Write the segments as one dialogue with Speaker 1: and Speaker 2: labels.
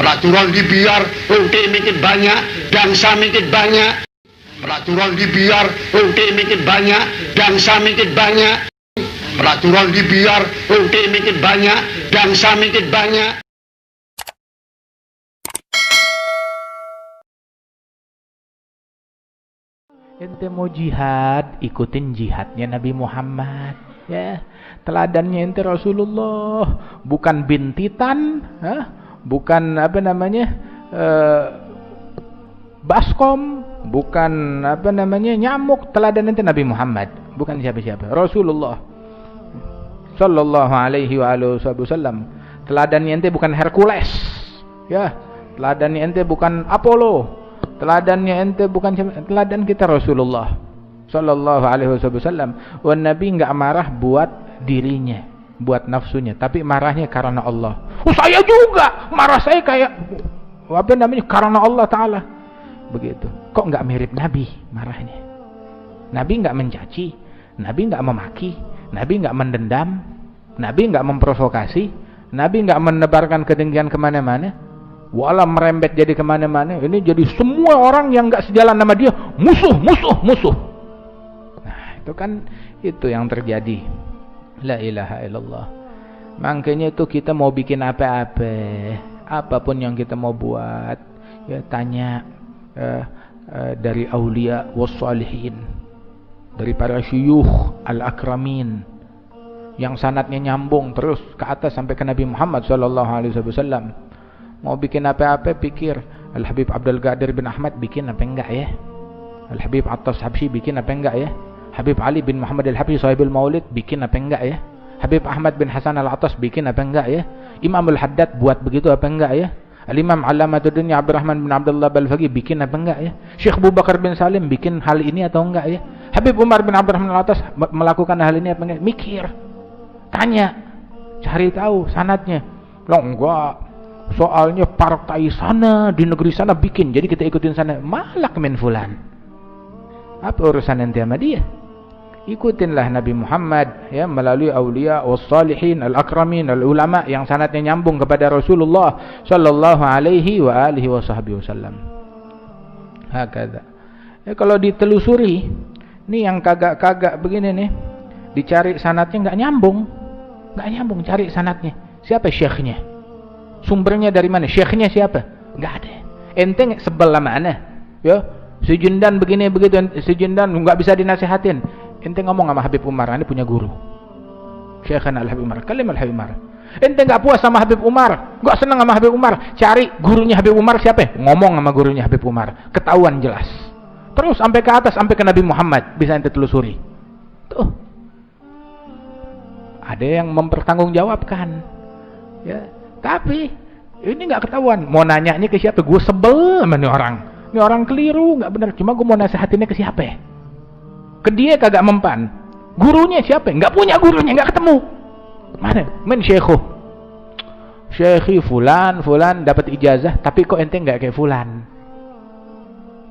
Speaker 1: Peraturan dibiar, unti makin banyak, bangsa makin banyak. Peraturan dibiar, unti makin banyak, bangsa makin banyak. Peraturan dibiar, unti makin banyak, bangsa makin banyak.
Speaker 2: Ente mau jihad, ikutin jihadnya Nabi Muhammad, ya. Teladannya ente Rasulullah, bukan bintitan, bukan baskom, bukan nyamuk. Teladan ente Nabi Muhammad, bukan siapa-siapa. Rasulullah sallallahu alaihi wasallam. Teladannya ente bukan Hercules, ya. Teladannya ente bukan Apollo. Teladannya ente bukan siapa. Teladan kita Rasulullah sallallahu alaihi wasallam. Wan Nabi enggak marah buat dirinya, buat nafsunya, tapi marahnya karena Allah. Saya juga marah, saya kayak karena Allah Ta'ala. Begitu. Kok enggak mirip Nabi marahnya? Nabi enggak mencaci, Nabi enggak memaki, Nabi enggak mendendam, Nabi enggak memprovokasi, Nabi enggak menebarkan kedengkian kemana-mana, wala merembet jadi kemana-mana. Ini jadi semua orang yang enggak sejalan sama dia musuh. Nah, itu kan itu yang terjadi. La ilaha illallah. Makanya itu kita mau bikin apa-apa, apapun yang kita mau buat, ya tanya dari aulia wassalihin, dari para syuyukh al-akramin yang sanadnya nyambung terus ke atas sampai ke Nabi Muhammad sallallahu alaihi wasallam. Mau bikin apa-apa pikir, Al-Habib Abdul Qadir bin Ahmad bikin apa enggak ya? Al-Habib Attas Habsyi bikin apa enggak ya? Habib Ali bin Muhammad Al-Habsyi Sahibul Maulid bikin apa enggak ya? Habib Ahmad bin Hasan Al-Attas bikin apa enggak ya? Imam Al-Haddad buat begitu apa enggak ya? Al-Imam Allamatuddin Abdurrahman bin Abdullah Balfaqi bikin apa enggak ya? Syekh Abu Bakar bin Salim bikin hal ini atau enggak ya? Habib Umar bin Abdurrahman Al-Attas melakukan hal ini apa enggak? Mikir, tanya, cari tahu sanadnya. Loh enggak, soalnya partai sana di negeri sana bikin, jadi kita ikutin sana. Malak min fulan. Apa urusan ente sama dia? Ikutinlah Nabi Muhammad, ya, melalui aulia wassalihin al-akramin al-ulama yang sanadnya nyambung kepada Rasulullah sallallahu alaihi wa alihi wasallam. Hakada. Ya, kalau ditelusuri, nih yang kagak begini nih, dicari sanadnya nggak nyambung, cari sanadnya. Siapa syekhnya? Sumbernya dari mana? Syekhnya siapa? Nggak ada. Ente sebel sama ana, ya. Si Jundan begini begitu, si Jundan nggak bisa dinasihatin. Ente ngomong sama Habib Umar, ini punya guru, Syekhana Al-Habib Umar, kalim Al-Habib Umar. Ente nggak puas sama Habib Umar, nggak senang sama Habib Umar, cari gurunya Habib Umar siapa? Ngomong sama gurunya Habib Umar, ketahuan jelas. Terus sampai ke atas, sampai ke Nabi Muhammad, bisa ente telusuri. Tuh, ada yang mempertanggungjawabkan, ya. Tapi ini nggak ketahuan. Mau nanyanya ke siapa? Gue sebel sama ini orang. Ini orang keliru, nggak benar. Cuma gue mau nasihatinnya ke siapa? Ke dia kagak mempan. Gurunya siapa? Nggak punya gurunya, nggak ketemu. Mana? Men Syekhi fulan dapat ijazah, tapi kok ente nggak kayak fulan?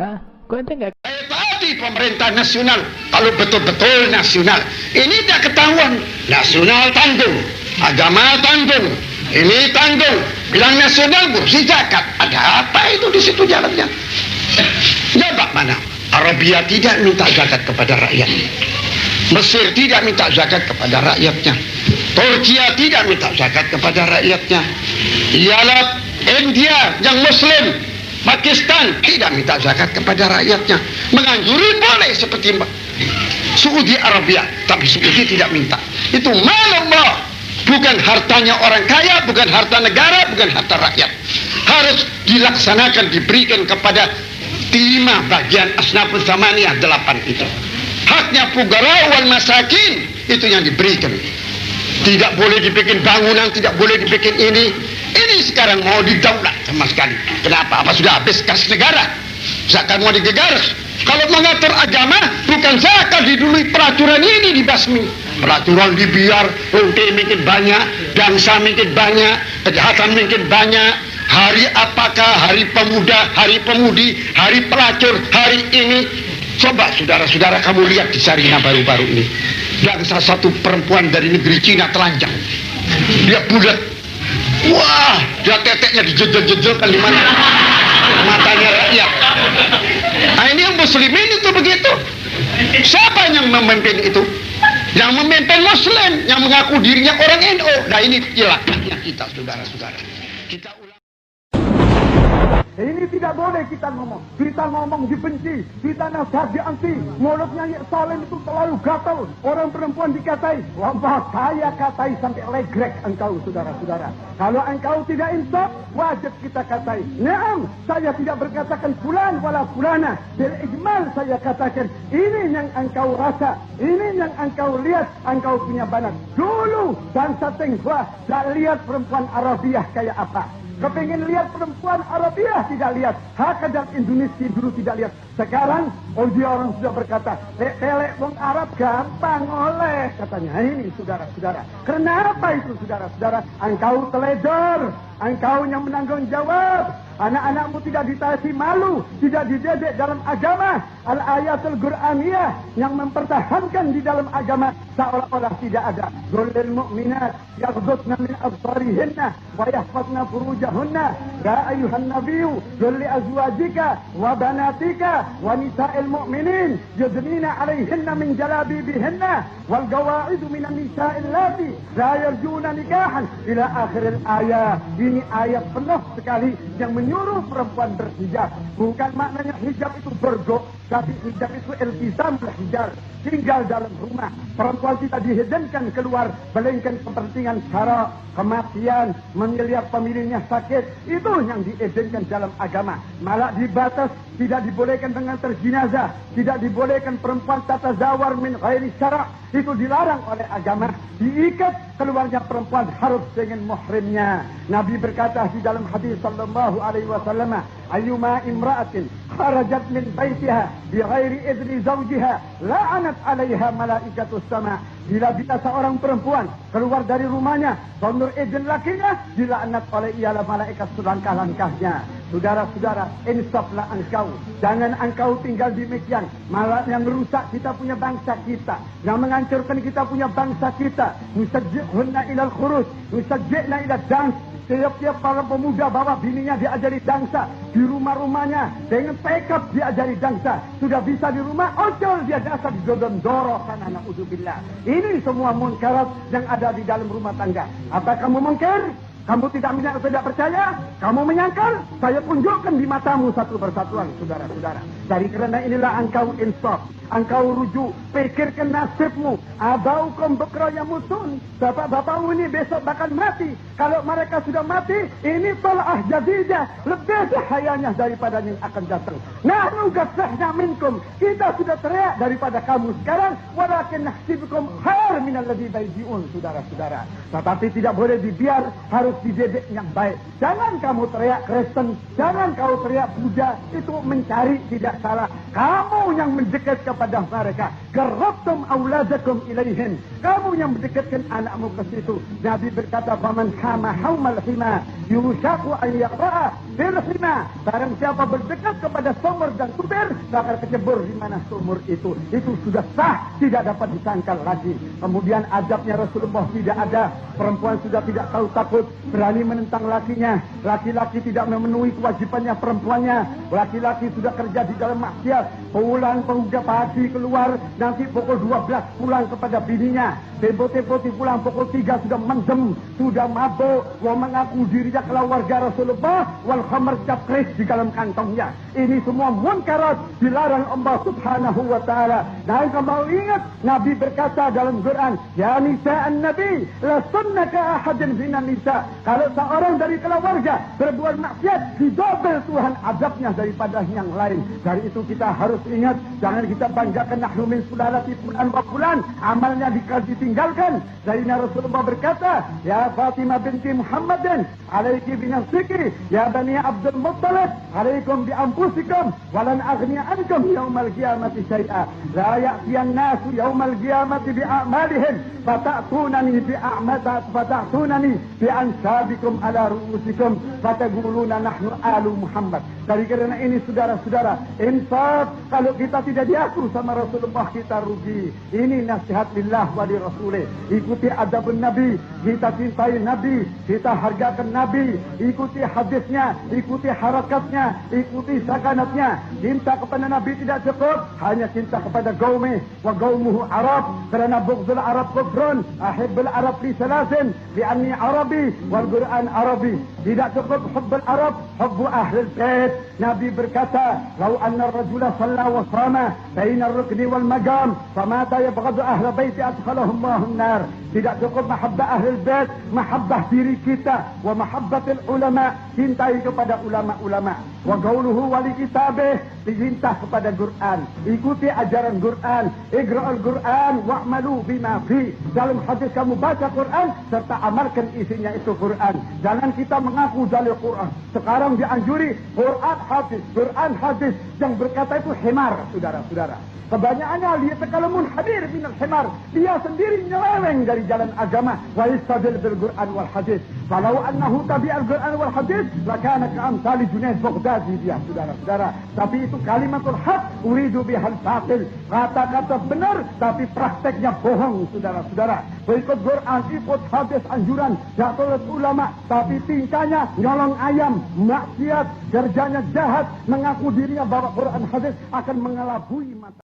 Speaker 2: Hah? Kok ente nggak?
Speaker 1: Tadi pemerintah nasional, kalau betul-betul nasional, ini tidak ketahuan. Nasional tanggung, agama tanggung, ini tanggung. Bilang nasional, bersih zakat. Ada apa itu di situ jalannya? Jawab mana? Arabia tidak minta zakat kepada rakyatnya. Mesir tidak minta zakat kepada rakyatnya. Turkiya tidak minta zakat kepada rakyatnya. Ialah India yang Muslim, Pakistan tidak minta zakat kepada rakyatnya. Menganjuri boleh seperti Saudi Arabia, tapi Saudi tidak minta. Itu mal Allah, bukan hartanya orang kaya, bukan harta negara, bukan harta rakyat. Harus dilaksanakan, diberikan kepada 5 bagian asnafus zamaniyah 8 itu. Haknya fugara wal masakin, itu yang diberikan. Tidak boleh dibikin bangunan, tidak boleh dibikin ini. Ini sekarang mau didaulat sama sekali. Kenapa? Apa sudah habis kas negara? Zakat mau digegaras. Kalau mengatur agama, bukan zakat didului, peraturan ini dibasmi. Peraturan dibiar, unti makin banyak, bangsa makin banyak, kejahatan makin banyak. Hari apakah? Hari pemuda, hari pemudi, hari pelacur, hari ini. Coba saudara-saudara kamu lihat di Sarinah baru-baru ini. Dan salah satu perempuan dari negeri Cina telanjang. Dia bulat. Wah, dia teteknya dijejel-jejelkan di mana? Matanya rakyat. Nah, ini yang muslimin itu begitu. Siapa yang memimpin itu? Yang memimpin Muslim, yang mengaku dirinya orang NU. Nah, ini ilahnya kita, saudara-saudara. Kita ulang.
Speaker 3: Ini tidak boleh kita ngomong. Kita ngomong dibenci, kita nasihat dianti. Mulutnya Salim itu terlalu gatal. Orang perempuan dikatai. Wah, saya katai sampai legrek engkau, saudara-saudara. Kalau engkau tidak insaf, wajib kita katai. Naam, saya tidak berkatakan fulan wala fulana. Bil ijmal saya katakan, ini yang engkau rasa, ini yang engkau lihat, engkau punya banat. Dulu bangsa Tionghoa tak lihat perempuan Arabiah kayak apa. Kepingin lihat perempuan Arabiah tidak lihat. Hakadang Indonesia dulu tidak lihat. Sekarang dia orang sudah berkata, lek wong Arab gampang oleh katanya. Ini saudara-saudara. Kenapa itu saudara-saudara? Engkau teledor, engkau yang menanggung jawab. Anak-anakmu tidak dikasih malu, tidak dididik dalam agama. Al-ayatul Qur'aniyah yang mempertahankan di dalam agama seolah-olah tidak ada. Qulil mu'minat yaghdudna min absarihinna wa yahfazna furujahunna. Ya ayuhan nabiyyu qul li azwajika wa banatika wa nisa'il mu'minin yudnina 'alayhinna min jalabibihinna wal qawaidu minan nisa'il lati la yarjuna nikahan ila akhiril ayat. Ini ayat penuh sekali yang menyuruh perempuan berhijab. Bukan maknanya hijab itu bergok, tapi hijab itu iltizam hijab. Tinggal dalam rumah. Perempuan tidak diizinkan keluar, melainkan kepentingan cara kematian, melihat pemiliknya sakit. Itu yang diizinkan dalam agama. Malah dibatas, tidak dibolehkan mengantar jenazah, tidak dibolehkan perempuan tatazawar min ghairi syara'. Itu dilarang oleh agama. Diikat keluarnya perempuan harus dengan muhrimnya. Nabi berkata di dalam hadis sallallahu alaihi wasallam, ayyuma imra'atin kharajat min baitiha bi ghairi idni zawjiha la'anat 'alaiha malaikatus sama'. Bila seorang perempuan keluar dari rumahnya menurut izin lakinya, dilaknat oleh ialah malaikat selangkah-langkahnya. Saudara-saudara, insaflah engkau. Jangan engkau tinggal demikian. Malah yang merusak kita punya bangsa kita, yang menghancurkan kita punya bangsa kita. Nusajji'hunna ilal khuruj, nusajji'na ilal dans. Tiap-tiap para pemuda bawa bininya diajari dansa. Di rumah-rumahnya dengan tekad diajari dansa. Sudah bisa di rumah, ojol dia dansa di dodon-doro karena na'udzubillah. Ini semua munkarat yang ada di dalam rumah tangga. Apa kamu mungkir? Kamu tidak percaya? Kamu menyangkal? Saya tunjukkan di matamu satu persatuan, saudara-saudara. Dari kerana inilah engkau insaf. Engkau rujuk, pikirkan nasibmu. Abaukum bekraya musun. Bapak-bapakmu ini besok bakal mati. Kalau mereka sudah mati, ini tal'ah jadidah. Lebih bahayanya daripada yang akan datang. Nahnu gassahna minkum. Kita sudah teriak daripada kamu sekarang. Walakin nahsibukum khair minalladzi baidiun, saudara-saudara. Tetapi tidak boleh dibiar, harus dididik yang baik. Jangan kamu teriak Kristen, jangan kau teriak Buddha. Itu mencari tidak salah. Kamu yang mendekat kepada mereka. Garrabtum auladakum ilaihin. Kamu yang mendekatkan anakmu ke situ. Nabi berkata, "Faman hama haumal hima, yushaku an yaqra'a fil hima." Barang siapa berdekat kepada sumur dan sumber, bakal kecebur di mana sumur itu. Itu sudah sah, tidak dapat disangkal lagi. Kemudian adabnya Rasulullah tidak ada. Perempuan sudah tidak tahu takut, berani menentang lakinya. Laki-laki tidak memenuhi kewajibannya perempuannya. Laki-laki sudah kerja di dalam maksiat. Pulang pemuda pagi keluar, nanti pukul 12 pulang kepada bininya. Tempo-tempo pulang pukul 3 sudah mendem, sudah mabuk. Wah mengaku dirinya keluarga Rasulullah, wal khamar capres di dalam kantongnya. Ini semua munkarat dilarang Allah Subhanahu wa taala. Dan kamu ingat Nabi berkata dalam Quran, ya nisa'an nabi la sunnaka ahadin minan nisa. Kalau seorang dari keluarga berbuat maksiat, didobel Tuhan azabnya daripada yang lain. Dari itu kita harus ingat, jangan kita banggakan nahnu min sulalati fulan wa fulan, amalnya ditinggalkan. Zainal Rasulullah berkata, ya Fatimah binti Muhammadin alaiki binafsiki, ya bani Abdul Muttalib alaikum bi anfusikum walan aghni ankum yaumal qiyamati syai'a. La ya'tiyan nasu yaumal qiyamati bi a'malihim fata'tunani bi a'mata fata'tunani bi ansabikum ala ru'usikum fataquluna nahnu alu Muhammad. Dari karena ini saudara-saudara, infak kalau kita tidak diaku sama Rasulullah kita rugi. Ini nasihat lillah wa li rasulih. Ikuti adab Nabi, kita cintai Nabi, kita hargakan Nabi, ikuti hadisnya, ikuti harakatnya, ikuti sakanatnya. Cinta kepada Nabi tidak cukup hanya cinta kepada gaumih wa gaumuhu Arab, karena bughdul Arab kufrun, ahibbul Arab li salasin li'anni Arabi wal Quran Arabi. Tidak cukup hubbul Arab, hubbu ahlul bait. Nabi berkata, "Lau anna ar-rajula shalla wa shama baina ar-rukni wal maqam, famata yabghadu ahla baiti adkhalahum Allahu an-nar." Tidak cukup mahabbah ahlul bait, mahabbah diri kita, wa mahabbatul ulama, cintai kepada ulama-ulama. Wa qauluhu wali kitabih, cinta kepada Quran. Ikuti ajaran Quran, iqra'ul Quran wa'malu bima fi. Dalam hadis kamu baca Quran serta amalkan isinya itu Quran. Jangan kita mengaku dalil Quran. Sekarang dianjuri Quran hadis yang berkata itu himar, saudara-saudara. Kebanyakannya lihat kalau munhadir minal himar, dia sendiri nyeleweng dari jalan agama. Wa yastadil bil Quran wal hadis. Kalau annahu tabi'al Quran wal hadis, lakana ka'amsali Junaid Baghdadi dia, saudara-saudara. Tapi itu kalimatul haq, uridu bihal batil. Kata-kata benar, tapi prakteknya bohong, saudara-saudara. Berikut Quran, ikut hadis anjuran, jatuh ulama, tapi tingkahnya nyolong ayam, maksiat, kerjanya jahat, mengaku dirinya bawa Quran hadis, akan mengelabui mata.